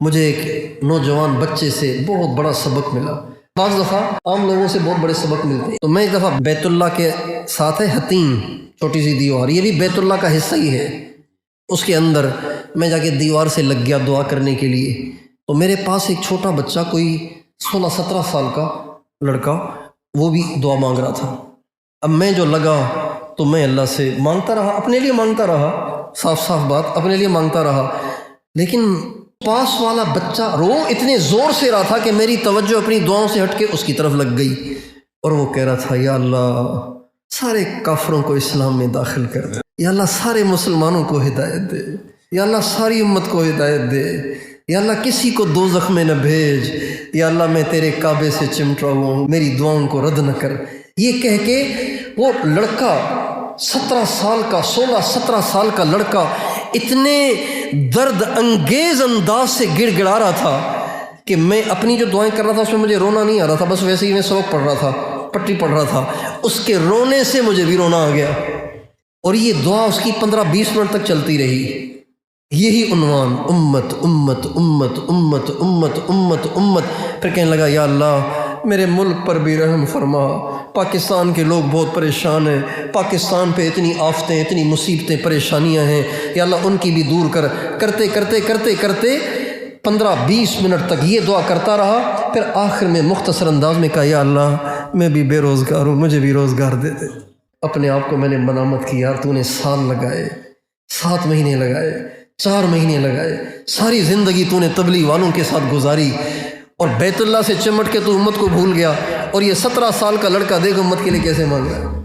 مجھے ایک نوجوان بچے سے بہت بڑا سبق ملا۔ بعض دفعہ عام لوگوں سے بہت بڑے سبق ملتے ہیں۔ تو میں ایک دفعہ بیت اللہ کے ساتھ ہے حتیم، چھوٹی سی دیوار، یہ بھی بیت اللہ کا حصہ ہی ہے، اس کے اندر میں جا کے دیوار سے لگ گیا دعا کرنے کے لیے۔ تو میرے پاس ایک چھوٹا بچہ، کوئی 16-17 سال کا لڑکا، وہ بھی دعا مانگ رہا تھا۔ اب میں جو لگا تو میں اللہ سے مانگتا رہا، اپنے لیے مانگتا رہا، صاف صاف بات، اپنے لیے مانگتا رہا، لیکن پاس والا بچہ رو اتنے زور سے رہا تھا کہ میری توجہ اپنی دعاؤں سے ہٹ کے اس کی طرف لگ گئی، اور وہ کہہ رہا تھا یا اللہ سارے کافروں کو اسلام میں داخل کر دے، یا اللہ سارے مسلمانوں کو ہدایت دے، یا اللہ ساری امت کو ہدایت دے، یا اللہ کسی کو دوزخ میں نہ بھیج، یا اللہ میں تیرے کعبے سے چمٹا ہوا ہوں، میری دعاؤں کو رد نہ کر۔ یہ کہہ کے وہ لڑکا 17 سال کا، 16-17 سال کا لڑکا اتنے درد انگیز انداز سے گڑ گڑا رہا تھا کہ میں اپنی جو دعائیں کر رہا تھا اس میں مجھے رونا نہیں آ رہا تھا، بس ویسے ہی میں سبق پڑھ رہا تھا، پٹی پڑھ رہا تھا، اس کے رونے سے مجھے بھی رونا آ گیا، اور یہ دعا اس کی 15-20 منٹ تک چلتی رہی، یہی عنوان امت امت امت امت امت امت امت۔ پھر کہنے لگا یا اللہ میرے ملک پر بھی رحم فرما، پاکستان کے لوگ بہت پریشان ہیں، پاکستان پہ اتنی آفتیں، اتنی مصیبتیں، پریشانیاں ہیں، یا اللہ ان کی بھی دور کر۔ کرتے کرتے کرتے کرتے 15-20 منٹ تک یہ دعا کرتا رہا، پھر آخر میں مختصر انداز میں کہا یا اللہ میں بھی بے روزگار ہوں، مجھے بھی روزگار دے دے۔ اپنے آپ کو میں نے ملامت کی، یار تو نے سال لگائے، 7 مہینے لگائے، 4 مہینے لگائے، ساری زندگی تو نے تبلیغ والوں کے ساتھ گزاری، اور بیت اللہ سے چمٹ کے تو امت کو بھول گیا، اور یہ 17 سال کا لڑکا دیکھ امت کے لیے کیسے مانگ رہا ہے۔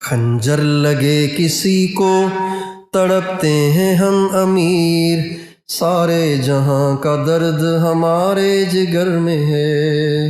خنجر لگے کسی کو تڑپتے ہیں ہم امیر، سارے جہاں کا درد ہمارے جگر میں ہے۔